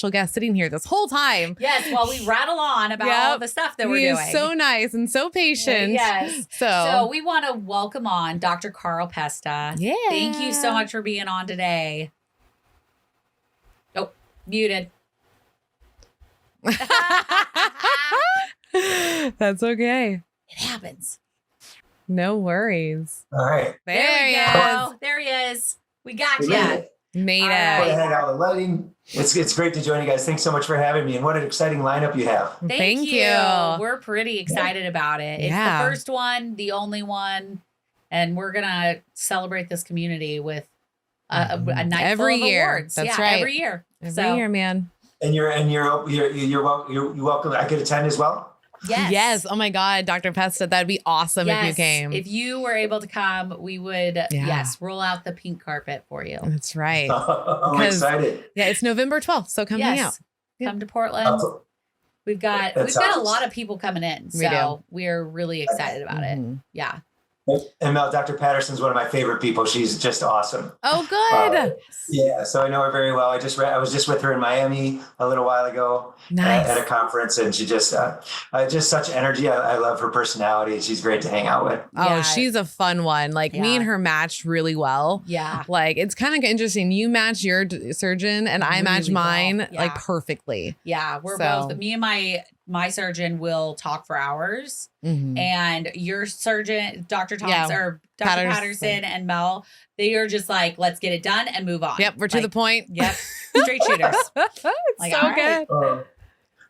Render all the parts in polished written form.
special guest sitting here this whole time. Yes, while we rattle on about all the stuff that we're doing. He's so nice and so patient. Yes. So we want to welcome on Dr. Carl Pesta. Yeah. Thank you so much for being on today. Oh, muted. That's okay. It happens. No worries. All right. There we go. There he is. We got you. Made it. Ahead out of the lighting. It's great to join you guys. Thanks so much for having me. And what an exciting lineup you have. Thank you. We're pretty excited about it. It's the first one, the only one. And we're going to celebrate this community with a night every full of year. awards. That's right. Every year. Every year, man. And you're welcome. I could attend as well. Yes. Oh my God, Dr. Pesta, that'd be awesome if you came. If you were able to come, we would, roll out the pink carpet for you. That's right. I'm excited. Yeah, it's November 12th, so come hang out. Come to Portland. We've got a lot of people coming in, so we're really excited about it. Yeah. And Mel, Dr. Patterson's one of my favorite people. She's just awesome. Oh, good. So I know her very well. I was just with her in Miami a little while ago at a conference, and she just such energy. I love her personality. She's great to hang out with. Oh, she's a fun one. Like me and her matched really well. Yeah. Like it's kind of interesting. You match your surgeon and I match mine like perfectly. Yeah. We're both, me and my surgeon will talk for hours, and your surgeon, Dr. Thompson or Dr. Patterson and Mel, they are just like, let's get it done and move on. Yep. We're to the point. Yep. Straight shooters. Like, so good. Oh,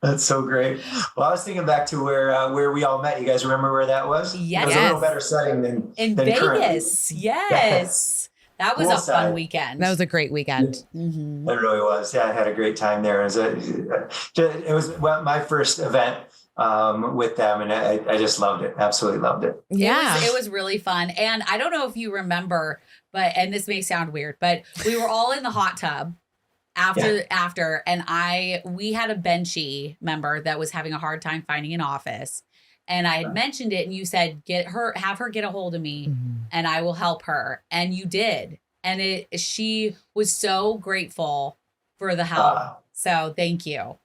that's so great. Well, I was thinking back to where we all met. You guys remember where that was? Yes. It was a little better setting than Vegas. Currently. Yes. That was a fun weekend. That was a great weekend. It really was. Yeah, I had a great time there. It was my first event with them, and I just loved it. Absolutely loved it. Yeah. It was really fun. And I don't know if you remember, and this may sound weird, but we were all in the hot tub after, and we had a Benchie member that was having a hard time finding an office. And I had mentioned it, and you said, have her get a hold of me and I will help her. And you did. And she was so grateful for the help. So thank you.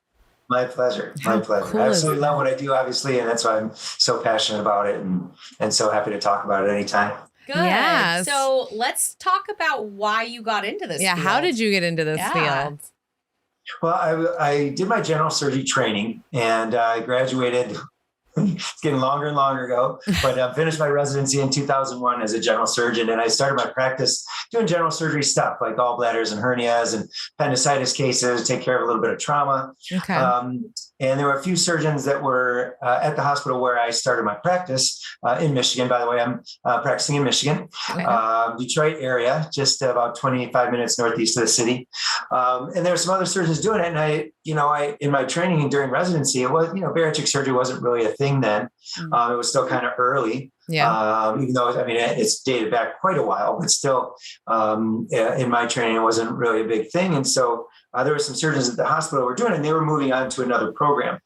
My pleasure. My pleasure. Cool I absolutely love what I do, obviously. And that's why I'm so passionate about it and so happy to talk about it anytime. Good. Yes. So let's talk about why you got into this field. How did you get into this field? Well, I did my general surgery training, and I graduated. It's getting longer and longer ago, but I finished my residency in 2001 as a general surgeon. And I started my practice doing general surgery stuff like gallbladders and hernias and appendicitis cases, take care of a little bit of trauma. Okay. And there were a few surgeons that were at the hospital where I started my practice in Michigan. By the way, I'm practicing in Michigan, Detroit area, just about 25 minutes northeast of the city. And there were some other surgeons doing it. And I in my training and during residency, it was, bariatric surgery wasn't really a thing then. It was still kind of early. Yeah. Even though, it's dated back quite a while, but still in my training, it wasn't really a big thing. And so there were some surgeons at the hospital who were doing it, and they were moving on to another program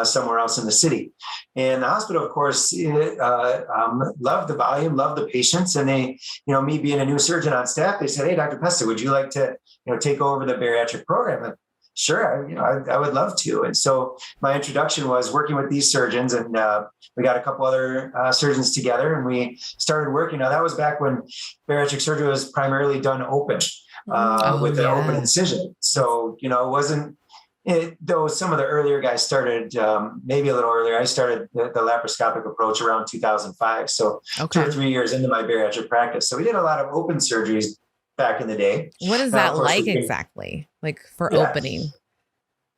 somewhere else in the city. And the hospital, of course, loved the volume, loved the patients. And they, me being a new surgeon on staff, they said, "Hey, Dr. Pesta, would you like to, take over the bariatric program?" And, sure, I would love to. And so my introduction was working with these surgeons, and we got a couple other surgeons together, and we started working. Now that was back when bariatric surgery was primarily done open with an open incision. So, it wasn't, though some of the earlier guys started maybe a little earlier. I started the laparoscopic approach around 2005. So 2 or 3 years into my bariatric practice. So we did a lot of open surgeries back in the day. What is that like exactly? Like for opening?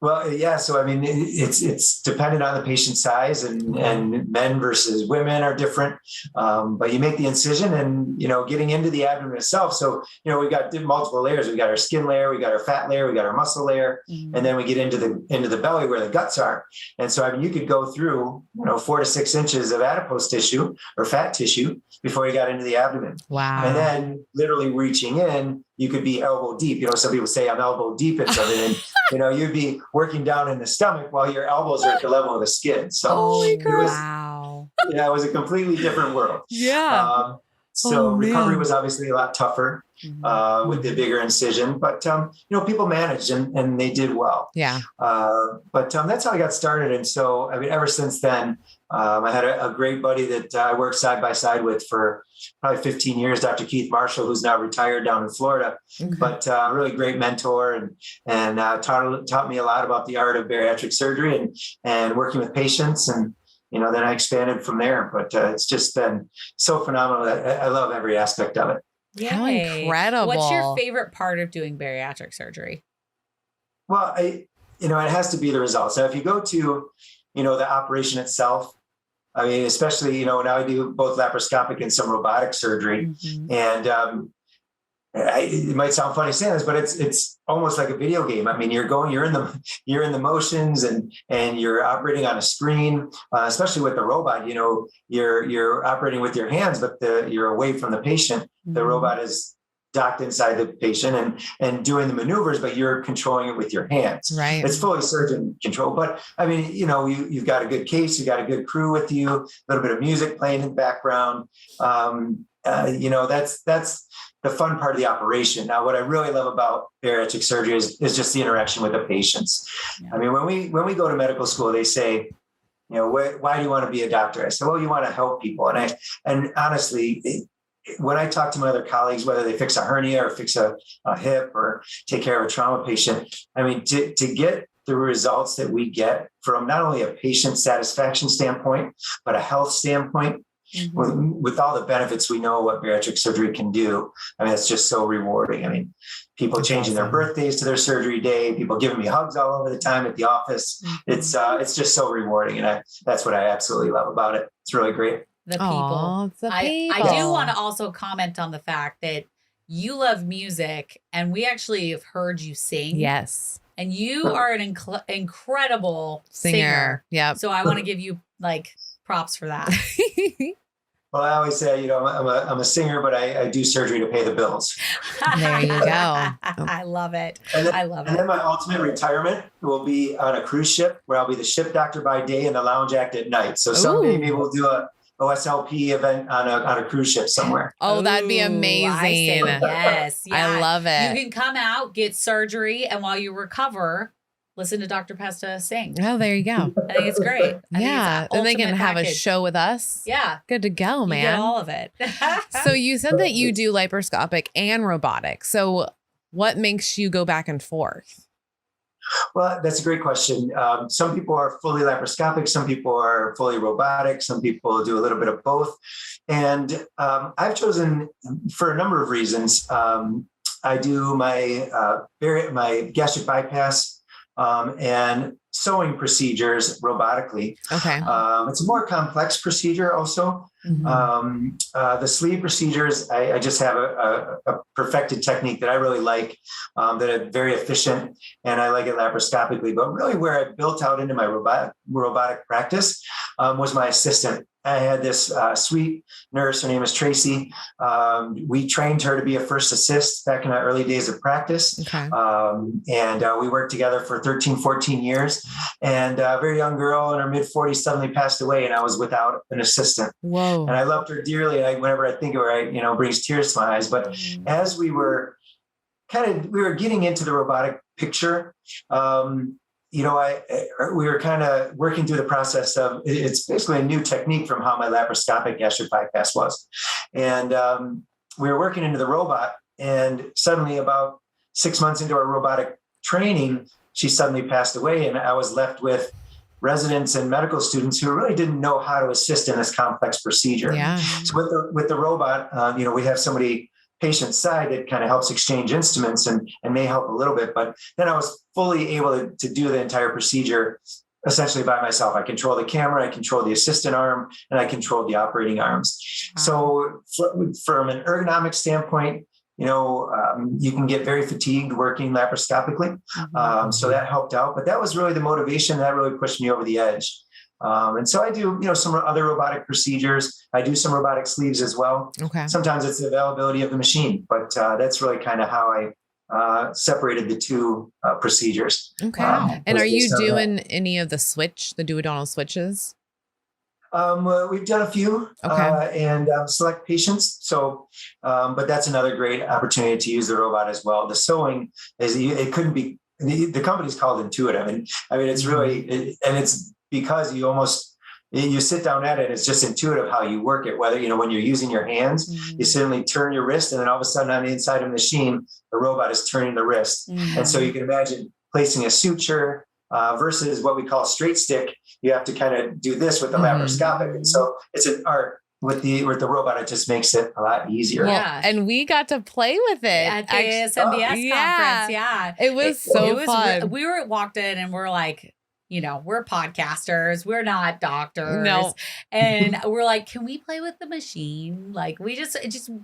Well, yeah. So, it's dependent on the patient size, and men versus women are different. But you make the incision and, getting into the abdomen itself. So, we've got multiple layers. We've got our skin layer, we got our fat layer, we got our muscle layer, and then we get into the belly where the guts are. And so, you could go through, 4 to 6 inches of adipose tissue or fat tissue before you got into the abdomen. Wow. And then literally reaching in, you could be elbow deep. Some people say I'm elbow deep in something, and you'd be working down in the stomach while your elbows are at the level of the skin. So holy crap. It was a completely different world. Yeah. So recovery was obviously a lot tougher with the bigger incision, but people managed and they did well. Yeah. But that's how I got started. And so, I mean, ever since then, I had a great buddy that I worked side by side with for probably 15 years, Dr. Keith Marshall, who's now retired down in Florida, but a really great mentor and taught me a lot about the art of bariatric surgery and working with patients. And, then I expanded from there, but it's just been so phenomenal. I love every aspect of it. Yay. How incredible. What's your favorite part of doing bariatric surgery? Well, it has to be the results. Now, if you go to, the operation itself, I mean, especially, now I do both laparoscopic and some robotic surgery. And it might sound funny saying this, but it's almost like a video game. I mean, you're in the motions and you're operating on a screen, especially with the robot. You're operating with your hands, but you're away from the patient. The robot is docked inside the patient and doing the maneuvers, but you're controlling it with your hands. Right. It's fully surgeon control. But I mean, you've got a good case, you got a good crew with you, a little bit of music playing in the background. That's the fun part of the operation. Now, what I really love about bariatric surgery is just the interaction with the patients. Yeah. I mean, when we go to medical school, they say, why do you want to be a doctor? I said, well, you want to help people. And honestly, when I talk to my other colleagues, whether they fix a hernia or fix a hip or take care of a trauma patient, I mean, to get the results that we get from not only a patient satisfaction standpoint, but a health standpoint, with all the benefits we know what bariatric surgery can do. I mean, it's just so rewarding. I mean, people changing their birthdays to their surgery day, people giving me hugs all over the time at the office. It's just so rewarding. And that's what I absolutely love about it. It's really great. The people. I do want to also comment on the fact that you love music and we actually have heard you sing. Yes. And you are an incredible singer. Yeah. So I want to give you props for that. Well, I always say, I'm a singer, but I do surgery to pay the bills. There you go. I love it. I love it. And then my ultimate retirement will be on a cruise ship where I'll be the ship doctor by day and the lounge act at night. So someday maybe we'll do a OSLP event on a cruise ship somewhere. Oh, that'd be amazing. I say yes. Yeah. I love it. You can come out, get surgery, and while you recover, listen to Dr. Pesta sing. Oh, there you go. I think it's great. And they can have a show with us. Yeah. Good to go, man. You get all of it. So you said that you do laparoscopic and robotic. So what makes you go back and forth? Well, that's a great question. Some people are fully laparoscopic. Some people are fully robotic. Some people do a little bit of both. And I've chosen, for a number of reasons, I do my gastric bypass and sewing procedures robotically. Okay. It's a more complex procedure also. The sleeve procedures, I just have a perfected technique that I really like, that are very efficient, and I like it laparoscopically. But really where I built out into my robotic practice was my assistant. I had this sweet nurse. Her name is Tracy. We trained her to be a first assist back in our early days of practice. Okay. And we worked together for 13, 14 years. And a very young girl in her mid 40s suddenly passed away, and I was without an assistant. Whoa. And I loved her dearly. Whenever I think of her, it brings tears to my eyes. But as we were getting into the robotic picture, we were kind of working through the process of, it's basically a new technique from how my laparoscopic gastric bypass was. And we were working into the robot, and suddenly about 6 months into our robotic training, she suddenly passed away. And I was left with residents and medical students who really didn't know how to assist in this complex procedure. Yeah. So with the robot, we have somebody patient side that kind of helps exchange instruments and may help a little bit. But then I was fully able to do the entire procedure essentially by myself. I control the camera, I control the assistant arm, and I control the operating arms. Wow. So from an ergonomic standpoint, you can get very fatigued working laparoscopically. So that helped out, but that was really the motivation that really pushed me over the edge. And so I do, some other robotic procedures. I do some robotic sleeves as well. Okay. Sometimes it's the availability of the machine, but that's really kind of how I separated the two procedures. Okay. And are you doing any of the duodenal switches? We've done a few and select patients. So, but that's another great opportunity to use the robot as well. The sewing it couldn't be, the company's called Intuitive. And I mean, it's really, and it's because you sit down at it, it's just intuitive how you work it. Whether, when you're using your hands, you suddenly turn your wrist, and then all of a sudden on the inside of the machine, the robot is turning the wrist. And so you can imagine placing a suture versus what we call straight stick. You have to kind of do this with the laparoscopic. And so it's an art. With the robot, it just makes it a lot easier. Yeah, and we got to play with it at the ASMBS conference. Yeah, it was fun. We walked in and we're like, we're podcasters. We're not doctors. No. And we're like, can we play with the machine? Like, we just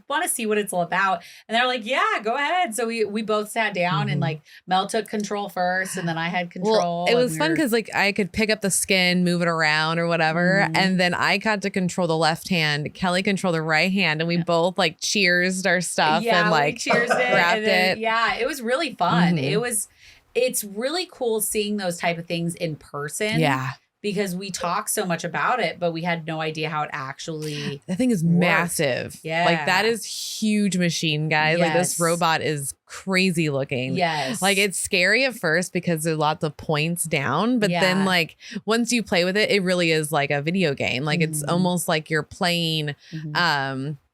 want to see what it's all about. And they're like, yeah, go ahead. So we both sat down and like Mel took control first and then I had control. Well, it was fun because like I could pick up the skin, move it around or whatever. And then I got to control the left hand. Kellie controlled the right hand. And we both like cheersed our stuff and like cheersed it, wrapped it. Yeah, it was really fun. It's really cool seeing those type of things in person. Yeah. Because we talk so much about it, but we had no idea how it actually That thing is worked. Massive. Yeah. Like that is huge machine, guys. Like this robot is crazy looking. Yes. Like it's scary at first because there's lots of points down, but then like once you play with it, it really is like a video game. Like it's almost like you're playing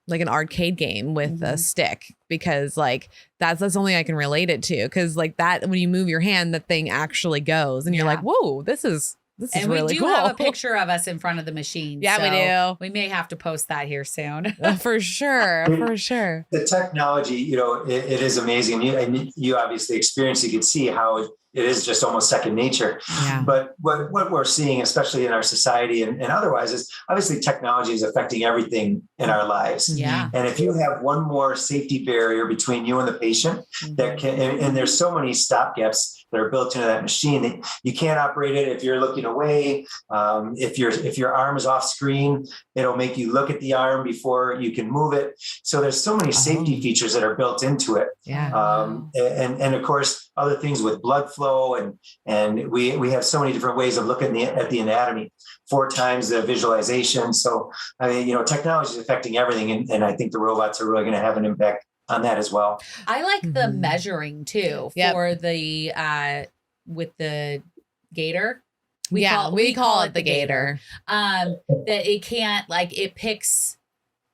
like an arcade game with a stick, because like that's the only I can relate it to. Cause like that, when you move your hand, the thing actually goes and you're like, whoa, this is really cool. We do have a picture of us in front of the machine. Yeah, so we do. We may have to post that here soon. For sure. For sure. The technology, it is amazing. And you obviously experienced, you can see how it is just almost second nature. Yeah. But what we're seeing, especially in our society and otherwise, is obviously technology is affecting everything in our lives. Yeah. And if you have one more safety barrier between you and the patient, that can, and there's so many stopgaps that are built into that machine that you can't operate it if you're looking away. If your arm is off screen, it'll make you look at the arm before you can move it. So there's so many safety features that are built into it. Yeah. And of course, other things with blood flow and we have so many different ways of looking at the anatomy, 4 times the visualization. So, I mean, technology is affecting everything. And I think the robots are really going to have an impact on that as well. I like the measuring too for the, with the gator. We call it the gator. That it can't, like, it picks,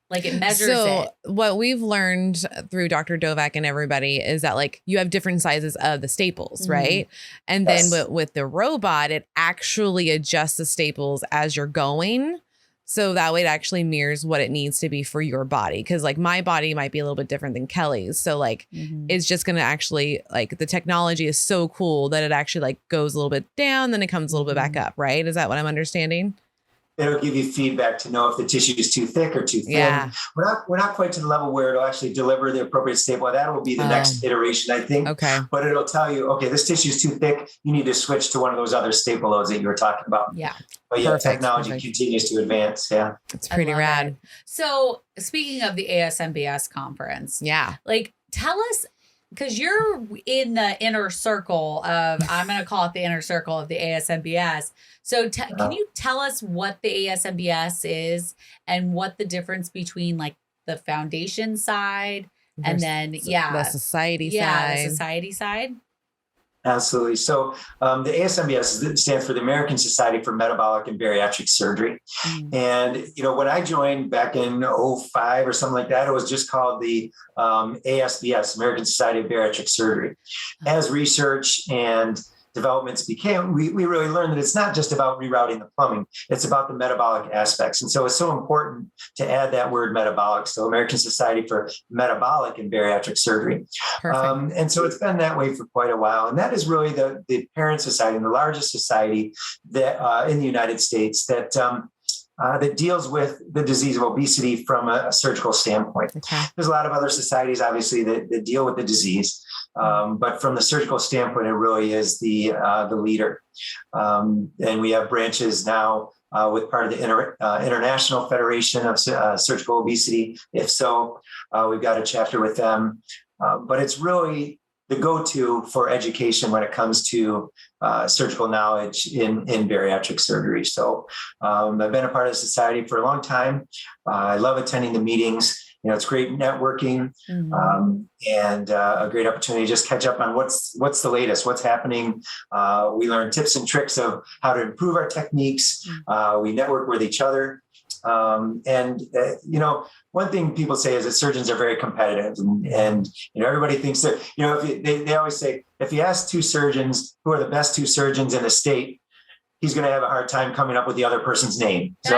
like it measures it. So what we've learned through Dr. Dovak and everybody is that like you have different sizes of the staples, right? And then with the robot, it actually adjusts the staples as you're going. So that way it actually mirrors what it needs to be for your body. Cause like my body might be a little bit different than Kellie's. So like, it's just going to actually, like, the technology is so cool that it actually like goes a little bit down, then it comes a little bit back up. Right. Is that what I'm understanding? It'll give you feedback to know if the tissue is too thick or too thin. Yeah. We're not quite to the level where it'll actually deliver the appropriate staple. That will be the next iteration, I think. Okay. But it'll tell you, okay, this tissue is too thick. You need to switch to one of those other staple loads that you were talking about. Yeah. But yeah, technology continues to advance. Yeah. It's pretty rad. So speaking of the ASMBS conference. Yeah. Like, tell us, because you're in the inner circle of, I'm going to call it the inner circle of the ASMBS. So can you tell us what the ASMBS is and what the difference between like the foundation side and then, the society side. Yeah, the society side. Absolutely. So the ASMBS stands for the American Society for Metabolic and Bariatric Surgery. And, when I joined back in 2005 or something like that, it was just called the ASBS, American Society of Bariatric Surgery. As research and developments became, we really learned that it's not just about rerouting the plumbing, it's about the metabolic aspects. And so it's so important to add that word metabolic. So American Society for Metabolic and Bariatric Surgery. And so it's been that way for quite a while. And that is really the parent society and the largest society that in the United States that deals with the disease of obesity from a surgical standpoint. Okay. There's a lot of other societies, obviously, that deal with the disease. But from the surgical standpoint, it really is the leader. And we have branches now with part of the International Federation of Surgical Obesity. If so, we've got a chapter with them. But it's really the go-to for education when it comes to surgical knowledge in bariatric surgery. So I've been a part of the society for a long time. I love attending the meetings. It's great networking, and a great opportunity to just catch up on what's the latest, what's happening. We learn tips and tricks of how to improve our techniques. We network with each other. One thing people say is that surgeons are very competitive, and everybody thinks that, they always say, if you ask two surgeons who are the best two surgeons in the state, he's going to have a hard time coming up with the other person's name. So,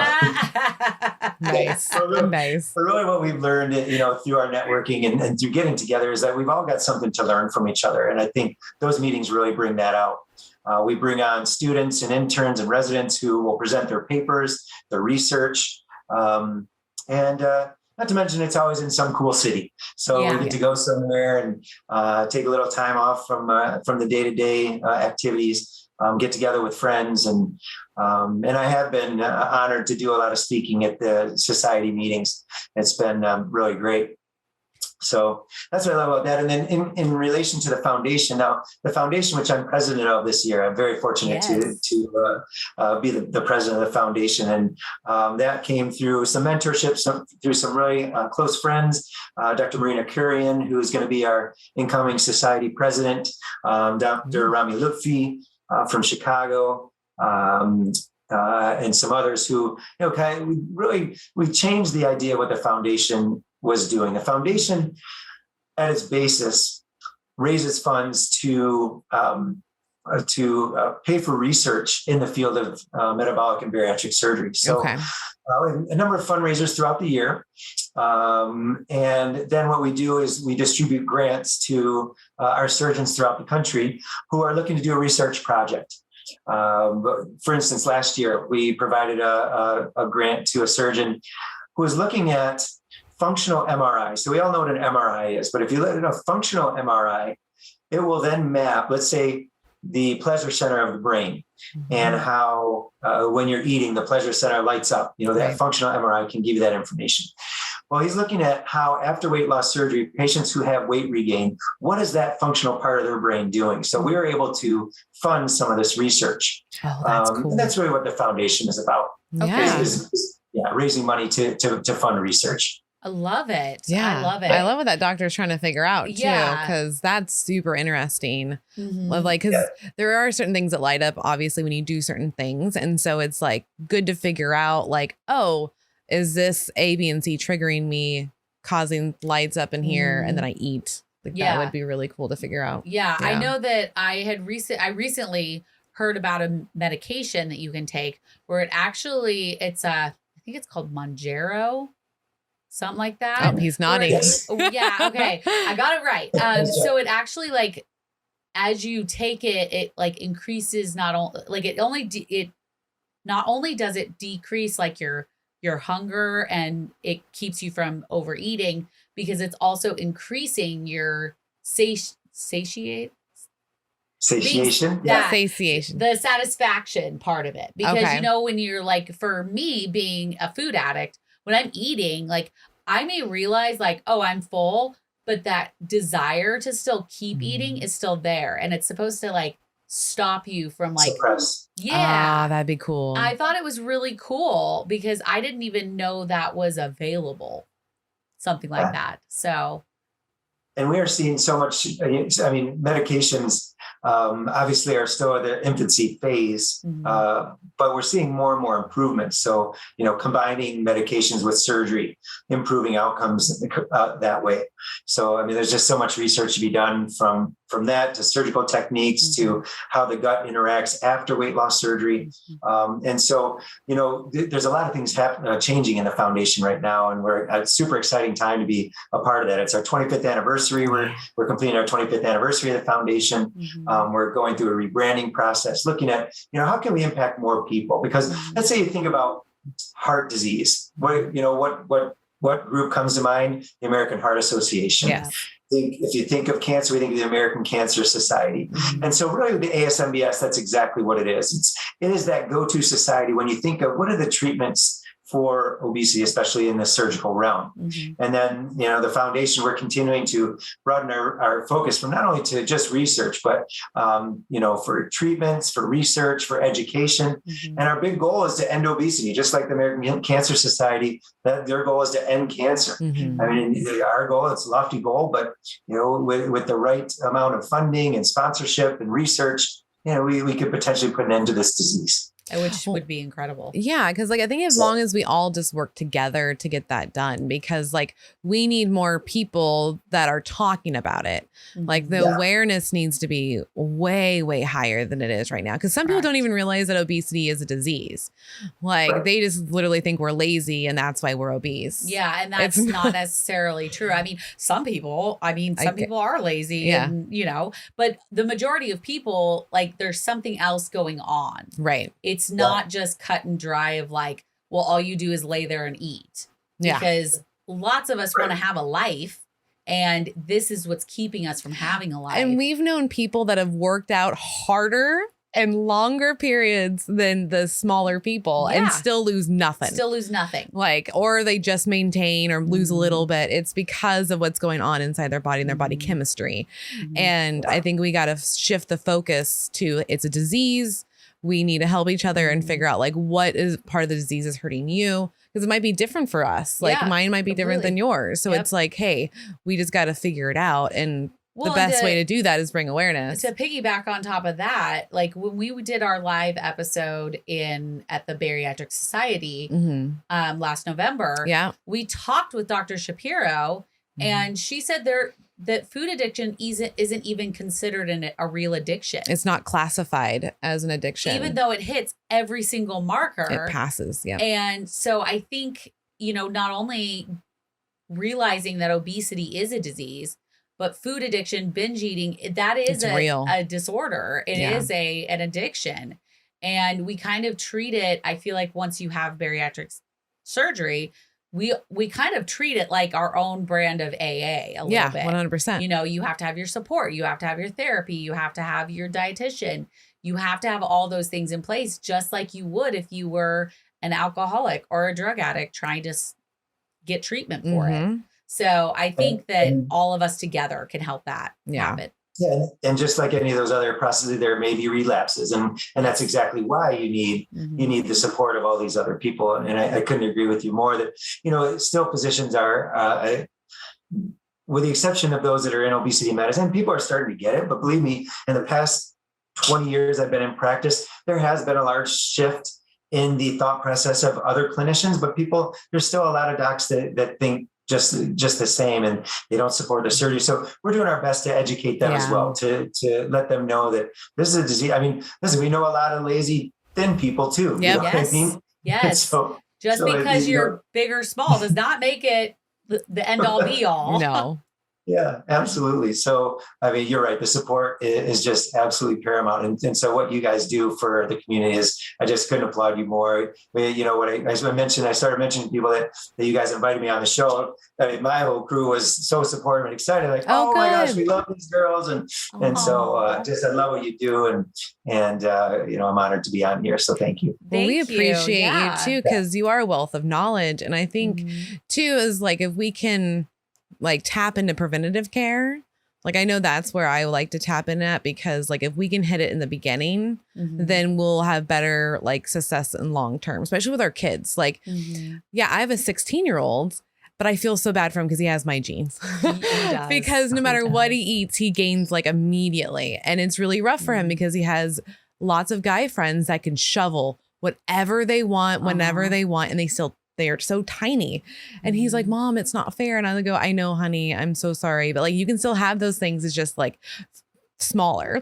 nice. But really what we've learned, through our networking and through getting together is that we've all got something to learn from each other. And I think those meetings really bring that out. We bring on students and interns and residents who will present their papers, their research, and not to mention it's always in some cool city. So we get to go somewhere and take a little time off from the day-to-day activities. Get together with friends, and I have been honored to do a lot of speaking at the society meetings. It's been really great. So that's what I love about that. And then in relation to the foundation, now the foundation, which I'm president of this year, I'm very fortunate to be the president of the foundation. And that came through some mentorship, through some really close friends, Dr. Marina Kurian, who is going to be our incoming society president, Dr. Rami Lutfi, from Chicago, and some others who, we changed the idea of what the foundation was doing. The foundation, at its basis, raises funds to pay for research in the field of metabolic and bariatric surgery. So a number of fundraisers throughout the year. And then what we do is we distribute grants to our surgeons throughout the country who are looking to do a research project. For instance, last year, we provided a grant to a surgeon who was looking at functional MRI. So we all know what an MRI is, but if you look at a functional MRI, it will then map, let's say, the pleasure center of the brain and how when you're eating, the pleasure center lights up. That functional MRI can give you that information. Well, he's looking at how after weight loss surgery, patients who have weight regain, what is that functional part of their brain doing? So we were able to fund some of this research. Oh, that's cool. And that's really what the foundation is about. Is raising money to fund research. I love it. Yeah. I love it. I love what that doctor's trying to figure out too, because that's super interesting. Because there are certain things that light up, obviously, when you do certain things. And so it's like good to figure out is this A, B, and C triggering me, causing lights up in here, and then I eat. That would be really cool to figure out. Yeah. I know that I recently heard about a medication that you can take where I think it's called Mounjaro. Something like that. Oh, he's nodding. Yeah. Okay. I got it right. So it actually as you take it, it increases not only does it decrease your hunger and it keeps you from overeating, because it's also increasing your satiation. Satiation. The satisfaction part of it. Because, when you're for me being a food addict, when I'm eating, I may realize I'm full, but that desire to still keep eating is still there. And it's supposed to stop you from suppress. Yeah. That'd be cool. I thought it was really cool because I didn't even know that was available. Something like that. So. And we are seeing so much, medications obviously are still at the infancy phase, but we're seeing more and more improvements. So, combining medications with surgery, improving outcomes that way. So, there's just so much research to be done from that to surgical techniques to how the gut interacts after weight loss surgery. And so, there's a lot of things changing in the foundation right now, and we're at a super exciting time to be a part of that. It's our 25th anniversary. We're completing our 25th anniversary of the foundation. We're going through a rebranding process, looking at, how can we impact more people? Because let's say you think about heart disease. What group comes to mind? The American Heart Association. Yes. If you think of cancer, we think of the American Cancer Society. And so really with the ASMBS, that's exactly what it is. It is that go-to society when you think of what are the treatments for obesity, especially in the surgical realm. And then, the foundation, we're continuing to broaden our focus from not only to just research, but, for treatments, for research, for education. And our big goal is to end obesity, just like the American Cancer Society, that their goal is to end cancer. I mean, our goal, it's a lofty goal, but, with the right amount of funding and sponsorship and research, we could potentially put an end to this disease. Which would be incredible. Yeah, because I think as long as we all just work together to get that done, because we need more people that are talking about it. The awareness needs to be way, way higher than it is right now. Because some people don't even realize that obesity is a disease. They just literally think we're lazy and that's why we're obese. Yeah, and that's not necessarily true. I mean, some people are lazy, and but the majority of people, there's something else going on. Right. It's not just cut and dry of all you do is lay there and eat. Because lots of us want to have a life, and this is what's keeping us from having a life. And we've known people that have worked out harder and longer periods than the smaller people and still lose nothing. Or they just maintain or lose a little bit. It's because of what's going on inside their body and their body chemistry. And I think we got to shift the focus to it's a disease. We need to help each other and figure out what is part of the disease is hurting you, because it might be different for us. Mine might be different than yours. So it's hey, we just got to figure it out. And the best way to do that is bring awareness. To piggyback on top of that, when we did our live episode at the Bariatric Society last November, we talked with Dr. Shapiro, and she said that food addiction isn't even considered a real addiction. It's not classified as an addiction. Even though it hits every single marker. It passes, yeah. And so I think, not only realizing that obesity is a disease, but food addiction, binge eating, that is a disorder. It is an addiction. And we kind of treat it, I feel like once you have bariatric surgery, we kind of treat it like our own brand of AA a little bit. 100%. You have to have your support. You have to have your therapy. You have to have your dietitian. You have to have all those things in place, just like you would if you were an alcoholic or a drug addict trying to get treatment for it. So I think that all of us together can help that happen. Yeah, and just like any of those other processes, there may be relapses, and that's exactly why you need the support of all these other people. And I couldn't agree with you more that still physicians are, with the exception of those that are in obesity medicine, people are starting to get it. But believe me, in the past 20 years I've been in practice, there has been a large shift in the thought process of other clinicians. But there's still a lot of docs that think just the same, and they don't support the surgery. So we're doing our best to educate them as well, to let them know that this is a disease. I mean, listen, we know a lot of lazy, thin people too. Yep. You know what I mean? Yes. Just because you're big or small does not make it the end all be all. No. Yeah, absolutely. So, I mean, you're right. The support is just absolutely paramount. And so what you guys do for the community is, I just couldn't applaud you more. As I mentioned, I started mentioning people that you guys invited me on the show. I mean, my whole crew was so supportive and excited. Oh my gosh, we love these girls. And so I love what you do. And I'm honored to be on here. So thank you. Well, we appreciate you too, because you are a wealth of knowledge. And I think too, is if we can tap into preventative care. I know that's where I like to tap in at, because if we can hit it in the beginning, then we'll have better success in long term, especially with our kids. I have a 16-year-old, but I feel so bad for him because he has my genes. Because no matter what he eats, he gains immediately. And it's really rough for him because he has lots of guy friends that can shovel whatever they want, whenever they want, and they are so tiny. And he's like, Mom, it's not fair. And I go, I know, honey, I'm so sorry. But you can still have those things. It's just smaller,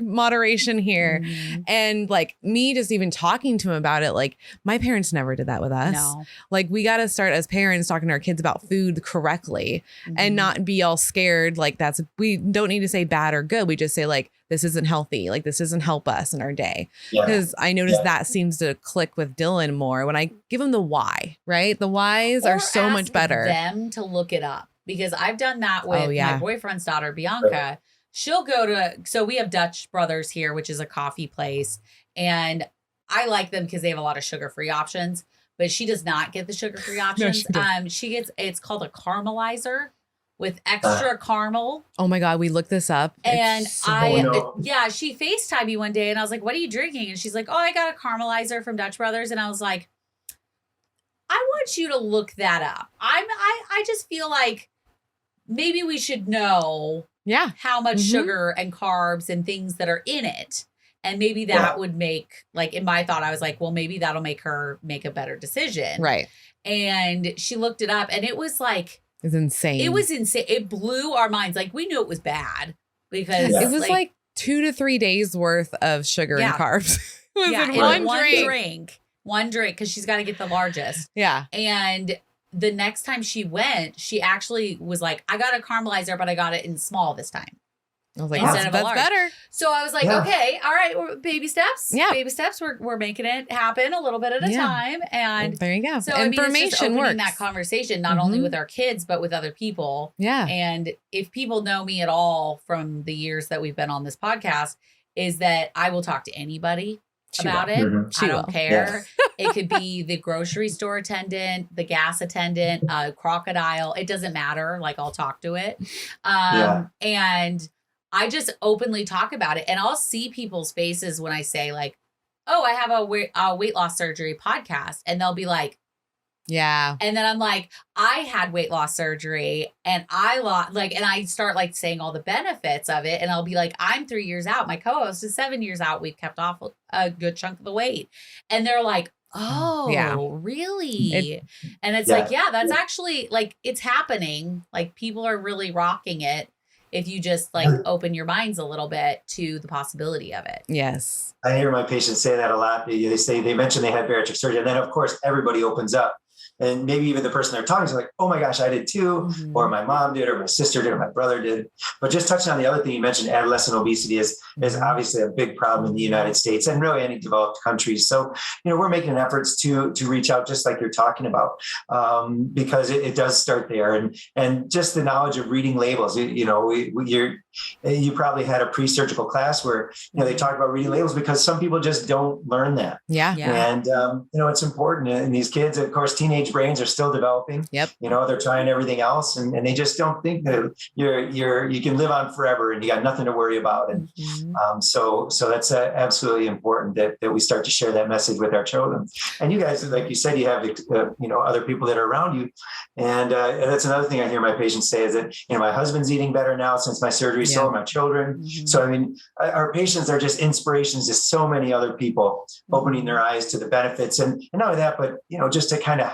moderation here. And me just even talking to him about it, my parents never did that with us. No. We got to start as parents talking to our kids about food correctly and not be all scared. We don't need to say bad or good. We just say this isn't healthy. This doesn't help us in our day. Because I noticed that seems to click with Dylan more when I give him the why, right? The whys are so much better. Them to look it up, because I've done that with my boyfriend's daughter, Bianca. She'll go so we have Dutch Brothers here, which is a coffee place. And I like them because they have a lot of sugar-free options. but she does not get the sugar-free options. she doesn't. She gets, it's called a caramelizer with extra caramel. Oh my God, we looked this up. And It's so she FaceTimed me one day and I was like, what are you drinking? And she's like, oh, I got a caramelizer from Dutch Brothers. And I was like, I want you to look that up. I just feel like maybe we should know how much sugar and carbs and things that are in it. And maybe that would make, like, in my thought, I was like, well, maybe that'll make her make a better decision. Right. And she looked it up and it was like, it's insane. It was insane. It blew our minds. Like, we knew it was bad because it was like 2 to 3 days worth of sugar and carbs. It was in one drink because she's got to get the largest. Yeah. And the next time she went, she actually was like, I got a caramelizer, but I got it in small this time. I was like, that's better. So I was like, okay, all right, baby steps. Yeah. Baby steps. We're making it happen a little bit at a time. And there you go. So information works. That conversation, not only with our kids, but with other people. Yeah. And if people know me at all from the years that we've been on this podcast, is that I will talk to anybody about it. I don't care. It could be the grocery store attendant, the gas attendant, crocodile. It doesn't matter. Like, I'll talk to it. And I just openly talk about it, and I'll see people's faces when I say, like, oh, I have a weight loss surgery podcast, and they'll be like, yeah. And then I'm like, I had weight loss surgery and I lost, like, and I start like saying all the benefits of it. And I'll be like, I'm 3 years out. My co-host is 7 years out. We've kept off a good chunk of the weight. And they're like, oh, really? And it's like, that's actually like, it's happening. Like, people are really rocking it if you just like open your minds a little bit to the possibility of it. Yes. I hear my patients say that a lot. They mention they had bariatric surgery, and then of course everybody opens up. And maybe even the person they're talking to is like, oh my gosh, I did too, or my mom did, or my sister did, or my brother did. But just touching on the other thing you mentioned, adolescent obesity is obviously a big problem in the United States and really any developed countries. So, we're making efforts to reach out, just like you're talking about, because it does start there. And just the knowledge of reading labels. You probably had a pre-surgical class where they talk about reading labels, because some people just don't learn that. Yeah. And it's important. And these kids, of course, teenage brains are still developing. Yep. They're trying everything else, and they just don't think that you can live on forever and you got nothing to worry about. And so that's absolutely important that we start to share that message with our children. And you guys, like you said, you have other people that are around you, and that's another thing I hear my patients say is that my husband's eating better now since my surgery. So are my children. So our patients are just inspirations to so many other people, opening their eyes to the benefits, and not only that, but just to kind of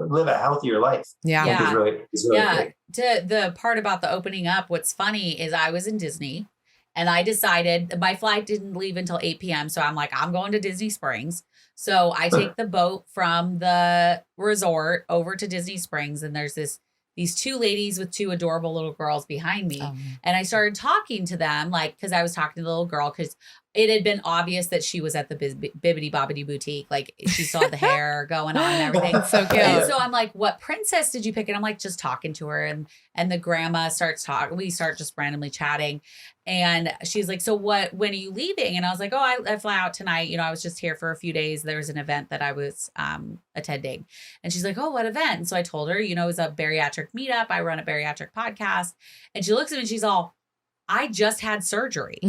live a healthier life. Yeah. Is really great. To the part about the opening up, what's funny is I was in Disney and I decided my flight didn't leave until 8 p.m. So I'm like, I'm going to Disney Springs. So I take the boat from the resort over to Disney Springs, and there's these two ladies with two adorable little girls behind me. And I started talking to them, like, because I was talking to the little girl, because it had been obvious that she was at the Bibbidi Bobbidi Boutique. Like, she saw the hair going on and everything. So cute. And so I'm like, what princess did you pick? And I'm like, just talking to her. And the grandma starts talking. We start just randomly chatting. And she's like, so when are you leaving? And I was like, oh, I fly out tonight. I was just here for a few days. There was an event that I was attending. And she's like, oh, what event? And so I told her, it was a bariatric meetup. I run a bariatric podcast. And she looks at me and she's all, I just had surgery.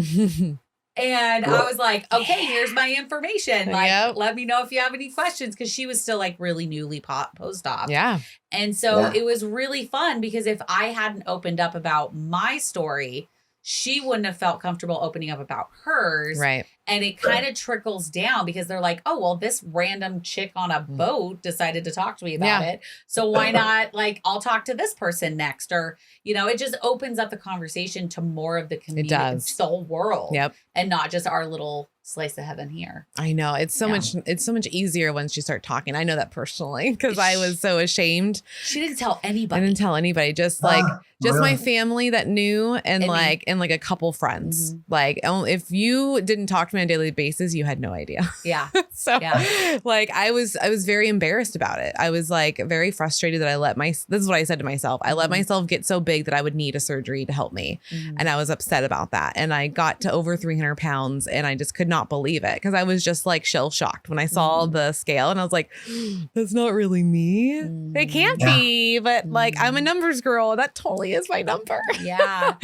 And I was like, okay, here's my information. Like, let me know if you have any questions. Cause she was still like really newly post-op. Yeah. And so it was really fun, because if I hadn't opened up about my story, she wouldn't have felt comfortable opening up about hers. Right. And it kind of trickles down, because they're like, oh, well, this random chick on a boat decided to talk to me about it. So why not, like, I'll talk to this person next, or, it just opens up the conversation to more of the community, the whole world. Yep. And not just our little slice of heaven here. I know. It's so much easier once you start talking. I know that personally, because I was so ashamed. She didn't tell anybody. I didn't tell anybody. Just my family that knew, and a couple friends. Like, if you didn't talk to me on a daily basis, you had no idea. Yeah. So like I was very embarrassed about it. I was like very frustrated that this is what I said to myself. I let myself get so big that I would need a surgery to help me. And I was upset about that. And I got to over 300 pounds and I just could not believe it because I was just like shell shocked when I saw the scale and I was like, that's not really me. It can't be, but like I'm a numbers girl. That totally is my number. Yeah.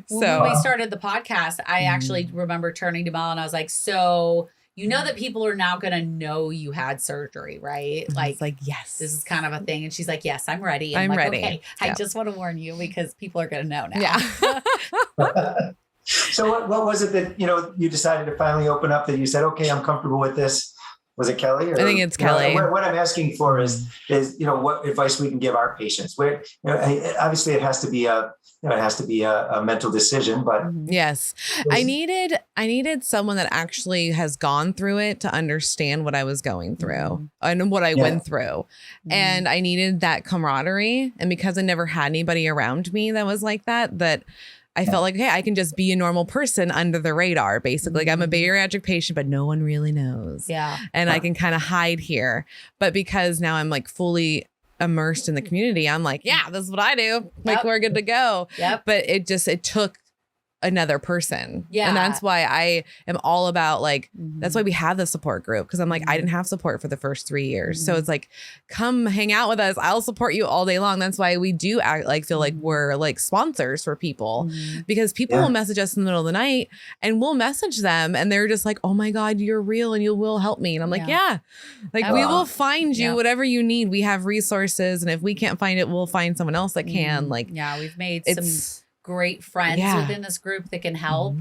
So when we started the podcast, I actually remember turning to Mel and I was like, so you know that people are now going to know you had surgery, right? Like, yes, this is kind of a thing. And she's like, yes, I'm ready. And I'm like, ready. Okay, I just want to warn you because people are going to know now. Yeah. So what was it that, you decided to finally open up that you said, okay, I'm comfortable with this? Was it Kellie? Or, I think it's Kellie. What I'm asking for is what advice we can give our patients. Obviously, it has to be a mental decision, but yes, I needed someone that actually has gone through it to understand what I was going through and what I went through, and I needed that camaraderie. And because I never had anybody around me that was like that. I felt like, okay, I can just be a normal person under the radar. Basically, like I'm a bariatric patient, but no one really knows. Yeah. And I can kind of hide here. But because now I'm like fully immersed in the community, I'm like, yeah, this is what I do. Like we're good to go. Yep. But it took another person. Yeah. And that's why I am all about like, that's why we have the support group. Cause I'm like, I didn't have support for the first 3 years. So it's like, come hang out with us. I'll support you all day long. That's why we do feel like we're like sponsors for people because people will message us in the middle of the night and we'll message them and they're just like, oh my God, you're real and you will help me. And I'm like, we will find you whatever you need. We have resources. And if we can't find it, we'll find someone else that can. Like, we've made some great friends within this group that can help.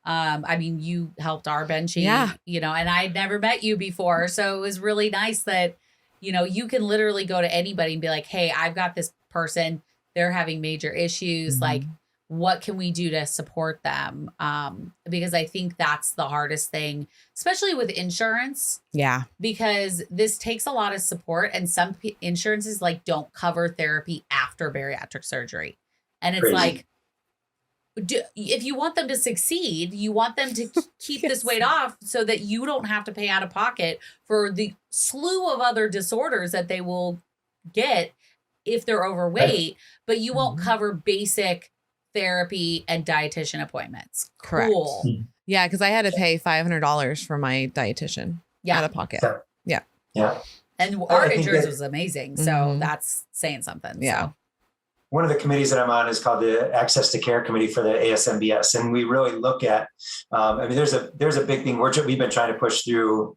I mean, you helped our Benchie, and I'd never met you before. So it was really nice that, you can literally go to anybody and be like, hey, I've got this person, they're having major issues. Like, what can we do to support them? Because I think that's the hardest thing, especially with insurance. Yeah. Because this takes a lot of support and some insurances like don't cover therapy after bariatric surgery. And it's like, if you want them to succeed, you want them to keep this weight off so that you don't have to pay out of pocket for the slew of other disorders that they will get if they're overweight, but you won't cover basic therapy and dietitian appointments. Correct. Cool. Yeah, because I had to pay $500 for my dietitian out of pocket. Yeah. And our insurance was amazing. So that's saying something. Yeah. So. One of the committees that I'm on is called the Access to Care Committee for the ASMBS. And we really look at, there's a big thing we've been trying to push through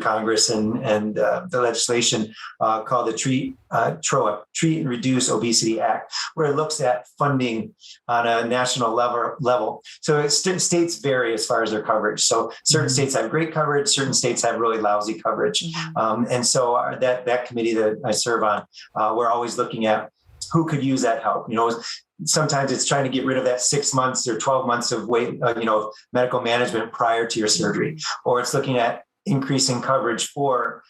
Congress and the legislation called the Treat and Reduce Obesity Act, where it looks at funding on a national level. So states vary as far as their coverage. So certain states have great coverage, certain states have really lousy coverage. And so that committee that I serve on, we're always looking at who could use that help. Sometimes it's trying to get rid of that 6 months or 12 months of weight, medical management prior to your surgery, or it's looking at increasing coverage for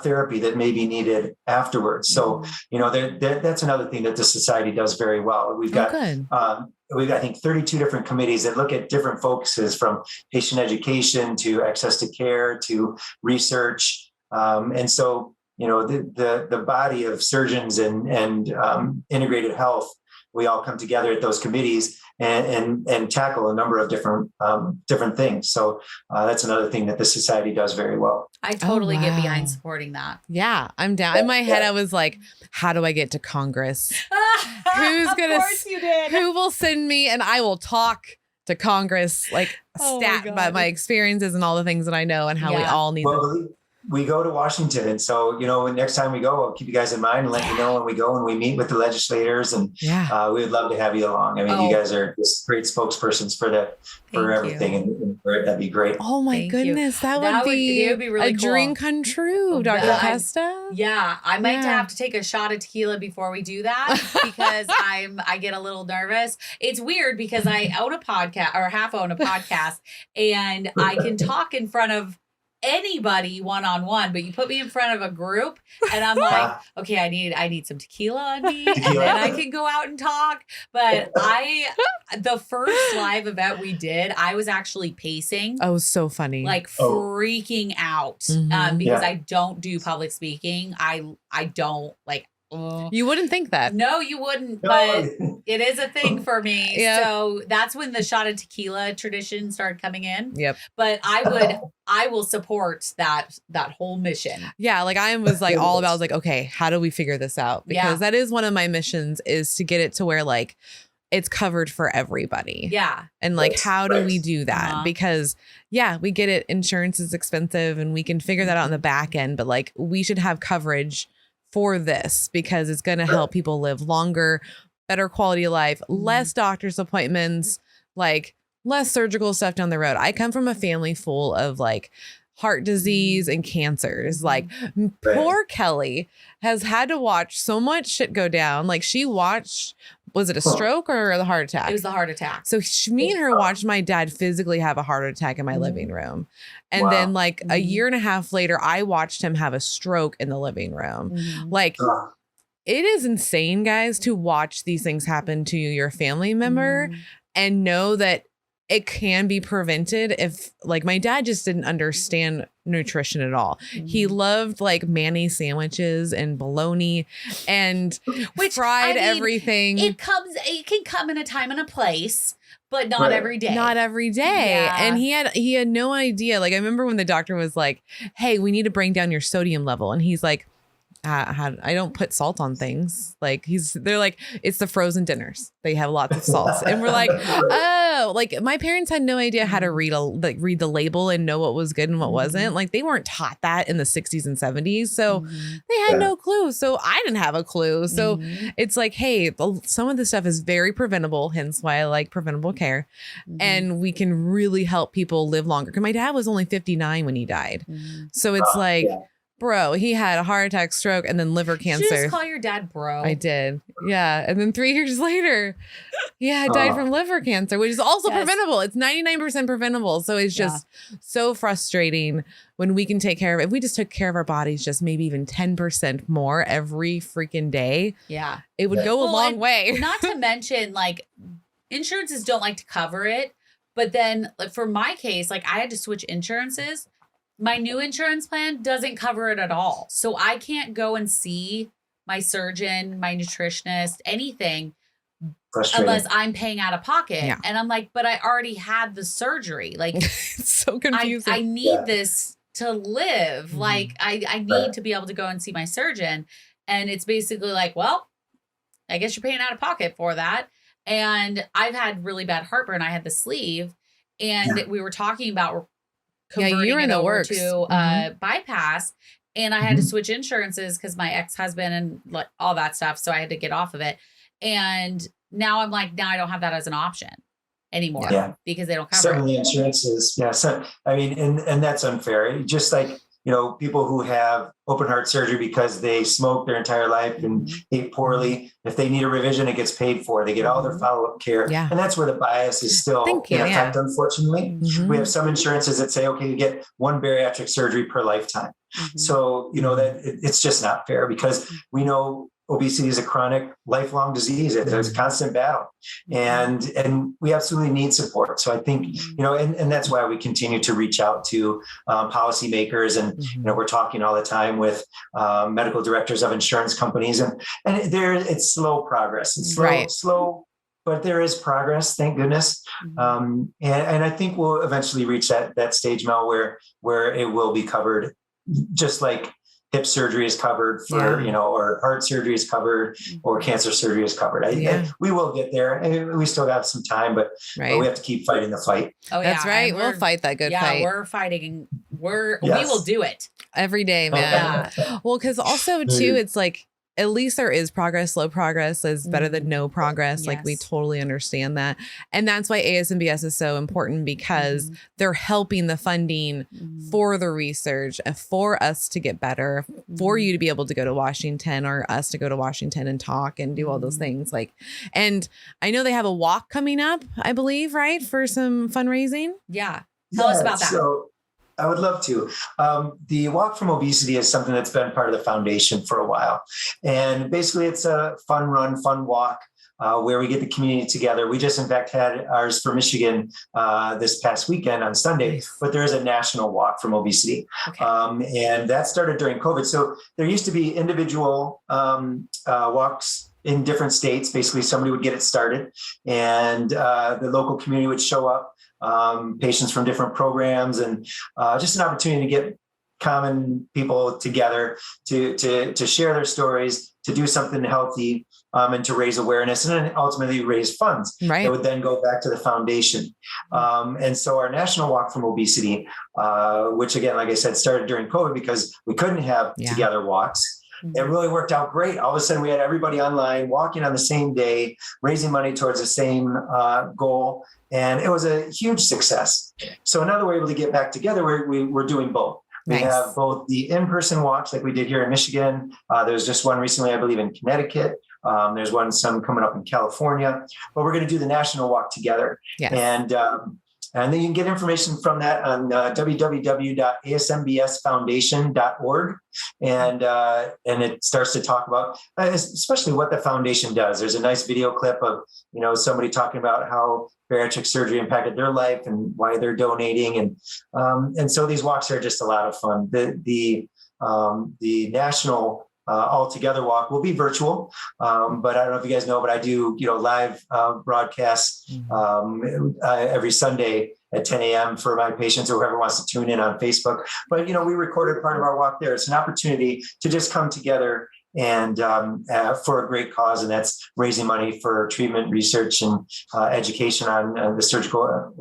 therapy that may be needed afterwards. So, that's another thing that the society does very well. We've got, I think 32 different committees that look at different focuses from patient education to access to care to research. And so, the body of surgeons and integrated health, we all come together at those committees and tackle a number of different things. So that's another thing that the society does very well. I totally get behind supporting that. Yeah, I'm down. In my head, I was like, how do I get to Congress? Who will send me and I will talk to Congress, like about my experiences and all the things that I know and how we all need them. We go to Washington. And so, next time we go, I'll keep you guys in mind and let you know when we go and we meet with the legislators and we would love to have you along. I mean, you guys are just great spokespersons for everything. And that'd be great. Oh my goodness. That would be really a dream come true, Dr. Pesta. Yeah. I might have to take a shot of tequila before we do that because I get a little nervous. It's weird because I own a podcast or half own a podcast and I can talk in front of anybody one-on-one, but you put me in front of a group and I'm like, okay, I need some tequila on me and then I can go out and talk. But the first live event we did, I was actually pacing. Oh, so funny. Like freaking out because I don't do public speaking. I don't like. You wouldn't think that. No, you wouldn't, but it is a thing for me. Yep. So that's when the shot of tequila tradition started coming in. Yep. But I will support that whole mission. Yeah. Like I was like all about, I was like, okay, how do we figure this out? Because that is one of my missions, is to get it to where like it's covered for everybody. Yeah. And like, how do we do that? Because we get it. Insurance is expensive and we can figure that out in the back end, but like we should have coverage for this because it's going to help people live longer, better quality of life, less doctor's appointments, like less surgical stuff down the road. I come from a family full of like heart disease and cancers. Like poor Kellie has had to watch so much shit go down. Like she watched, was it a stroke or the heart attack? It was the heart attack. So me and her watched my dad physically have a heart attack in my living room. And then like a year and a half later, I watched him have a stroke in the living room. Like it is insane, guys, to watch these things happen to your family member and know that it can be prevented. If like my dad just didn't understand nutrition at all. He loved like mayonnaise sandwiches and bologna and fried everything. It can come in a time and a place, but not every day. Not every day. Yeah. And he had no idea. Like I remember when the doctor was like, hey, we need to bring down your sodium level. And he's like, I don't put salt on things. Like they're like, it's the frozen dinners. They have lots of salts. And we're like, oh, like my parents had no idea how to read the label and know what was good and what wasn't. Like they weren't taught that in the 60s and 70s. So they had no clue. So I didn't have a clue. So it's like, hey, some of this stuff is very preventable. Hence why I like preventable care. And we can really help people live longer. Cause my dad was only 59 when he died. So it's like, bro, he had a heart attack, stroke, and then liver cancer. You just call your dad bro. I did. Yeah. And then 3 years later, died from liver cancer, which is also preventable. It's 99% preventable. So it's just so frustrating when we can take care of it. If we just took care of our bodies, just maybe even 10% more every freaking day. Yeah. It would go a long way. Not to mention, like, insurances don't like to cover it. But then like, for my case, like I had to switch insurances. My new insurance plan doesn't cover it at all. So I can't go and see my surgeon, my nutritionist, anything unless I'm paying out of pocket. Yeah. And I'm like, but I already had the surgery. Like it's so confusing. I need this to live. Like I need to be able to go and see my surgeon. And it's basically like, well, I guess you're paying out of pocket for that. And I've had really bad heartburn. I had the sleeve and we were talking about converting it over to bypass, and I had to switch insurances because my ex-husband and like all that stuff. So I had to get off of it. And now I'm like, now I don't have that as an option anymore because they don't cover some of the insurances. Yeah. So, I mean, and that's unfair. Just like, people who have open heart surgery because they smoked their entire life and ate poorly. If they need a revision, it gets paid for. They get all their follow-up care. Yeah. And that's where the bias is still kept, unfortunately. We have some insurances that say, okay, you get one bariatric surgery per lifetime. So, that it's just not fair because we know obesity is a chronic, lifelong disease. It's a constant battle, and we absolutely need support. So I think, and that's why we continue to reach out to policymakers, and we're talking all the time with medical directors of insurance companies, and it's slow progress. It's slow, but there is progress, thank goodness. And I think we'll eventually reach that stage, Mel, where it will be covered, just like hip surgery is covered for, or heart surgery is covered, or cancer surgery is covered. We will get there. And we still have some time, but we have to keep fighting the fight. Oh, yeah. That's right. We'll fight that good fight. Yeah, we're fighting. We will do it. Every day, man. Well, because also, too, it's like, at least there is progress. Slow progress is better than no progress. Yes. Like we totally understand that. And that's why ASMBS is so important, because they're helping the funding for the research, for us to get better, for you to be able to go to Washington, or us to go to Washington and talk and do all those things. Like, and I know they have a walk coming up, I believe, right? For some fundraising. Yeah. Tell us about that. I would love to. The Walk from Obesity is something that's been part of the foundation for a while. And basically it's a fun run, fun walk. Where we get the community together. We just, in fact, had ours for Michigan this past weekend on Sunday, but there is a national walk from obesity. Okay. And that started during COVID. So there used to be individual walks in different states. Basically, somebody would get it started and the local community would show up, patients from different programs, and just an opportunity to get common people together to share their stories, to do something healthy, and to raise awareness and then ultimately raise funds that would then go back to the foundation. And so our national walk from obesity, which again, like I said, started during COVID because we couldn't have together walks. It really worked out great. All of a sudden we had everybody online walking on the same day, raising money towards the same goal. And it was a huge success. So now that we're able to get back together, we're doing both. We have both the in-person walks like we did here in Michigan. There's just one recently, I believe, in Connecticut. There's some coming up in California, but we're going to do the national walk together. And then you can get information from that on www.asmbsfoundation.org. And it starts to talk about especially what the foundation does. There's a nice video clip of, somebody talking about how bariatric surgery impacted their life and why they're donating. And so these walks are just a lot of fun. The national all together walk will be virtual. But I don't know if you guys know, but I do, live broadcasts every Sunday at 10 a.m. for my patients or whoever wants to tune in on Facebook. But, we recorded part of our walk there. It's an opportunity to just come together and for a great cause, and that's raising money for treatment, research, and education on the surgical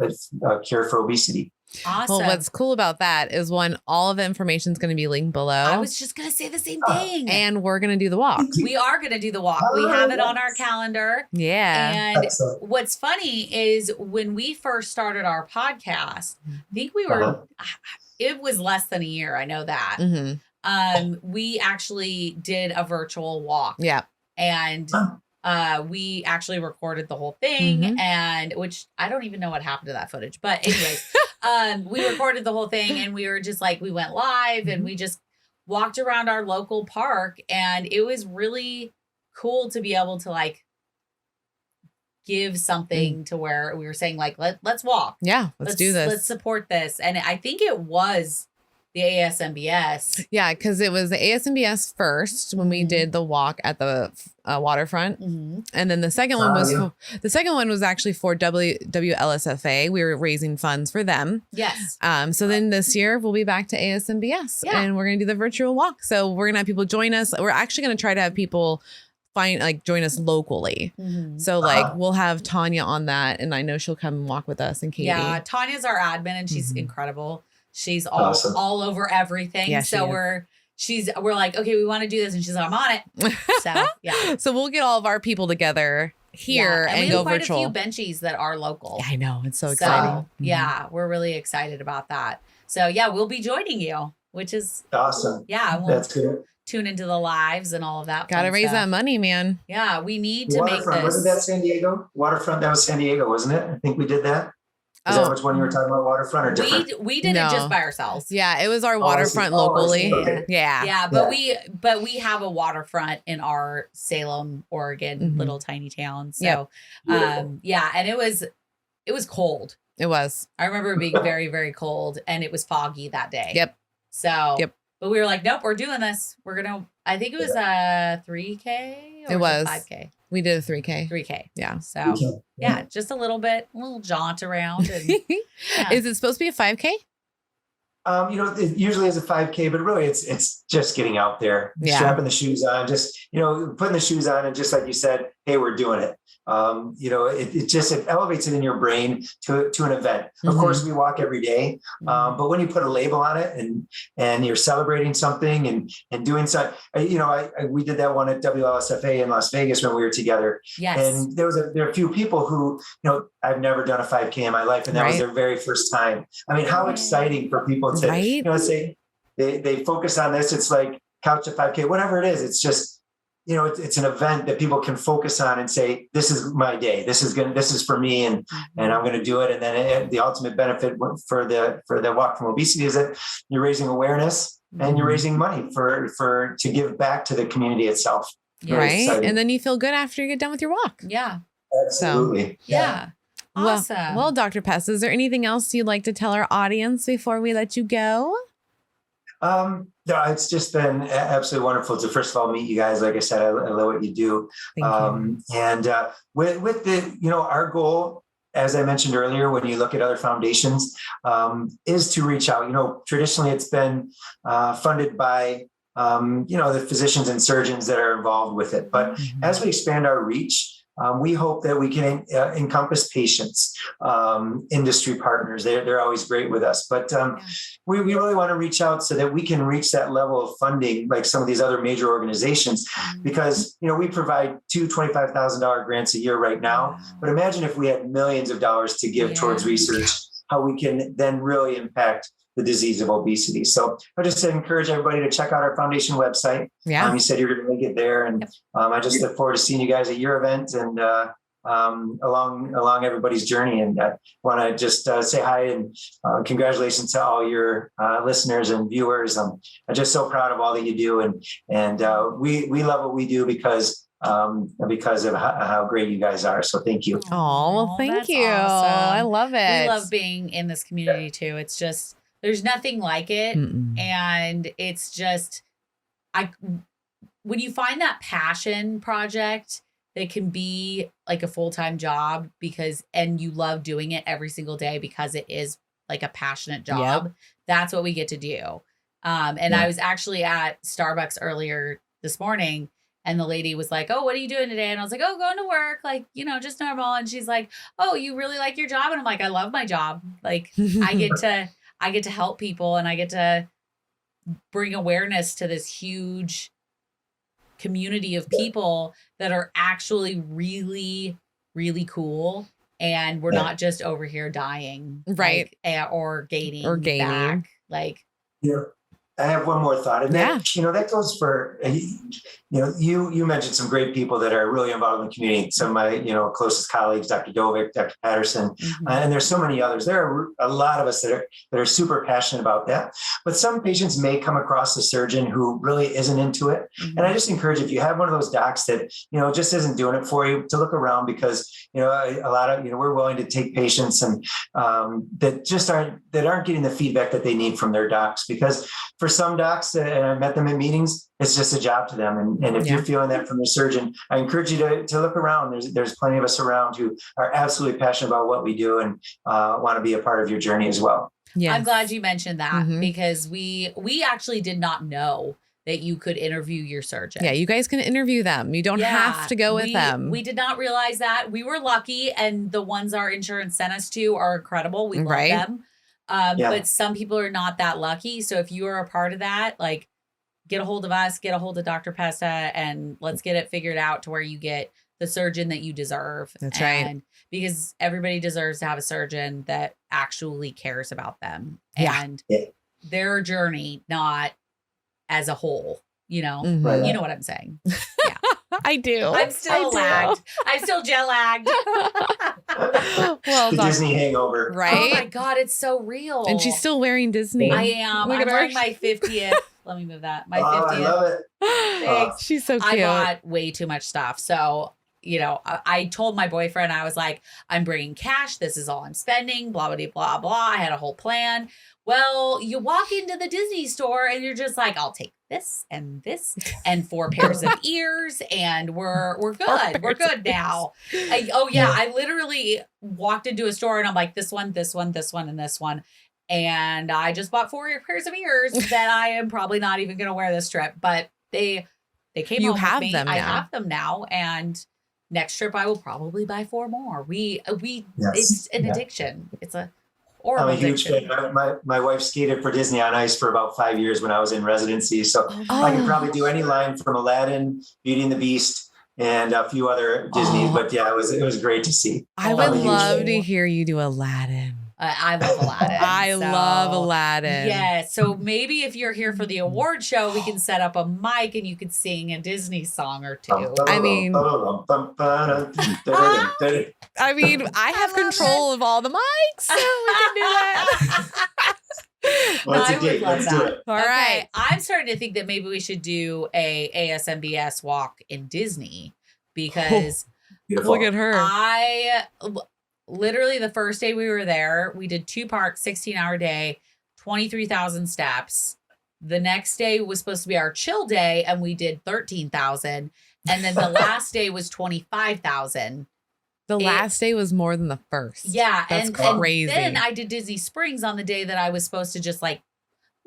cure for obesity. Awesome. Well, what's cool about that is all of the information is going to be linked below. I was just going to say the same thing. And we're going to do the walk. We are going to do the walk. We have it on our calendar. Yeah. And what's funny is when we first started our podcast, I think it was less than a year. I know that. We actually did a virtual walk. Yeah. And we actually recorded the whole thing, and which I don't even know what happened to that footage, but anyways, we recorded the whole thing, and we were just we went live and we just walked around our local park, and it was really cool to be able to give something to where we were saying let's walk. Yeah. Let's do this. Let's support this. And I think it was the ASMBS. Yeah, because it was the ASMBS first when we did the walk at the waterfront, and then the second one was actually for WLSFA. We were raising funds for them. Yes. So then this year we'll be back to ASMBS, and we're gonna do the virtual walk. So we're gonna have people join us. We're actually gonna try to have people join us locally. So we'll have Tanya on that, and I know she'll come and walk with us, and Katie. Yeah, Tanya's our admin, and she's incredible. She's awesome. all over everything. Yeah, so we're like, okay, we want to do this. And she's like, I'm on it. So yeah. So we'll get all of our people together here and go virtual. We have quite a few benchies that are local. Yeah, I know. It's so exciting. Yeah, we're really excited about that. So yeah, we'll be joining you, which is awesome. Yeah. That's good. Tune into the lives and all of that. Got to raise that money, man. Yeah. We need to make this. Wasn't that San Diego? Waterfront. That was San Diego, wasn't it? I think we did that. Is that which one you were talking about, waterfront or different? We did it just by ourselves. Yeah, it was our waterfront locally. Okay. Yeah, but we have a waterfront in our Salem, Oregon, little tiny town. So, and it was cold. It was. I remember it being very, very cold, and it was foggy that day. Yep. So, but we were like, nope, we're doing this. We're gonna. I think it was a 3K. Or it was 5K. We did a 3K. 3K. Yeah. So just a little jaunt around. And, Is it supposed to be a 5K? It usually is a 5K, but really it's just getting out there, strapping the shoes on, just, putting the shoes on. And just like you said, hey, we're doing it. It elevates it in your brain to an event. Of course, we walk every day, but when you put a label on it and you're celebrating something and doing something, we did that one at WLSFA in Las Vegas when we were together. Yes. And there are a few people who, I've never done a 5K in my life, and that was their very first time. I mean, how exciting for people to, say they focus on this. It's like couch to 5K, whatever it is. It's just, it's an event that people can focus on and say, this is my day. This is for me. And I'm going to do it. And then the ultimate benefit for the Walk from Obesity is that you're raising awareness and you're raising money to give back to the community itself. Right. Exciting. And then you feel good after you get done with your walk. Yeah. Absolutely. So, yeah. Awesome. Well, Dr. Pesta, is there anything else you'd like to tell our audience before we let you go? No, it's just been absolutely wonderful to, first of all, meet you guys. Like I said, I love what you do. And with the, our goal, as I mentioned earlier, when you look at other foundations, is to reach out. Traditionally, it's been funded by, the physicians and surgeons that are involved with it. But as we expand our reach, we hope that we can encompass patients, industry partners. They're always great with us. But we really want to reach out so that we can reach that level of funding like some of these other major organizations, because, we provide two $25,000 grants a year right now. But imagine if we had millions of dollars to give towards research, how we can then really impact the disease of obesity. So I just encourage everybody to check out our foundation website. You said you're going to link it there. And I just look forward to seeing you guys at your event and along everybody's journey. And I want to just say hi and congratulations to all your listeners and viewers. I'm just so proud of all that you do. And we love what we do because of how great you guys are. So thank you. Oh, well, thank you. Awesome. I love it. We love being in this community too. It's just, there's nothing like it. And it's just, when you find that passion project that can be like a full-time job and you love doing it every single day because it is like a passionate job, that's what we get to do. I was actually at Starbucks earlier this morning and the lady was like, "Oh, what are you doing today?" And I was like, "Oh, going to work, like, just normal." And she's like, "Oh, you really like your job?" And I'm like, "I love my job. Like I get to help people and I get to bring awareness to this huge community of people that are actually really, really cool. And we're not just over here dying. Right. Or gaining. Back. Like, I have one more thought. And that, that goes for, you mentioned some great people that are really involved in the community. Some of my, closest colleagues, Dr. Dovik, Dr. Patterson, and there's so many others. There are a lot of us that are super passionate about that. But some patients may come across a surgeon who really isn't into it. And I just encourage, if you have one of those docs that, just isn't doing it for you, to look around, because, a lot of, we're willing to take patients and that aren't getting the feedback that they need from their docs. Because for some docs, and I met them in meetings, it's just a job to them. And if you're feeling that from the surgeon, I encourage you to look around. There's plenty of us around who are absolutely passionate about what we do and want to be a part of your journey as well. Yes. I'm glad you mentioned that because we actually did not know that you could interview your surgeon. Yeah, you guys can interview them. You don't have to go with them. We did not realize that. We were lucky, and the ones our insurance sent us to are incredible. We love them. But some people are not that lucky. So if you are a part of that, like, get a hold of us, get a hold of Dr. Pesta, and let's get it figured out to where you get the surgeon that you deserve. That's right. Because everybody deserves to have a surgeon that actually cares about them and their journey, not as a whole, You know what I'm saying? Yeah. I do. I'm still lagged. I'm still jet lagged. Well, the Disney hangover. Right? Oh my God, it's so real. And she's still wearing Disney. I am. I'm wearing my 50th. Let me move that. My 50th. I love it. Thanks. She's so cute. I bought way too much stuff. So, I told my boyfriend, I was like, I'm bringing cash. This is all I'm spending, blah, blah, blah, blah. I had a whole plan. Well, you walk into the Disney store and you're just like, I'll take this and 4 pairs of ears and we're good. We're good now. I literally walked into a store and I'm like, this one, this one, this one, and this one. And I just bought 4 pairs of ears that I am probably not even going to wear this trip, but they came home with me. I have them now. And next trip I will probably buy 4 more. It's an addiction. It's a horrible I'm a huge fan. My wife skated for Disney on Ice for about 5 years when I was in residency. So I can probably do any line from Aladdin, Beauty and the Beast, and a few other Disneys. But yeah, it was great to see. I would love to hear you do Aladdin. I love Aladdin. I love Aladdin. Yeah. So maybe if you're here for the award show, we can set up a mic and you could sing a Disney song or two. I mean, I have control of all the mics, so we can do that. Let's do it. All right. I'm starting to think that maybe we should do a ASMBS walk in Disney because Look at her. I literally the first day we were there, we did 2 parks, 16-hour day, 23,000 steps. The next day was supposed to be our chill day, and we did 13,000. And then the last day was 25,000. The last day was more than the first. Yeah. That's crazy. And then I did Disney Springs on the day that I was supposed to just like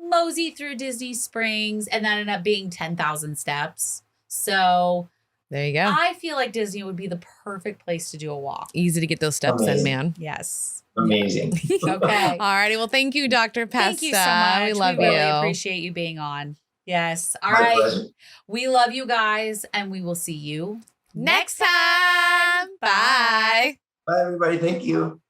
mosey through Disney Springs, and that ended up being 10,000 steps. So there you go. I feel like Disney would be the perfect place to do a walk. Easy to get those steps in, man. Yes. Amazing. Okay. All righty. Well, thank you, Dr. Pesta. Thank you so much. We love really you. appreciate you being on. Yes. All My right. pleasure. We love you guys, and we will see you Next time. Bye. Bye, everybody. Thank you.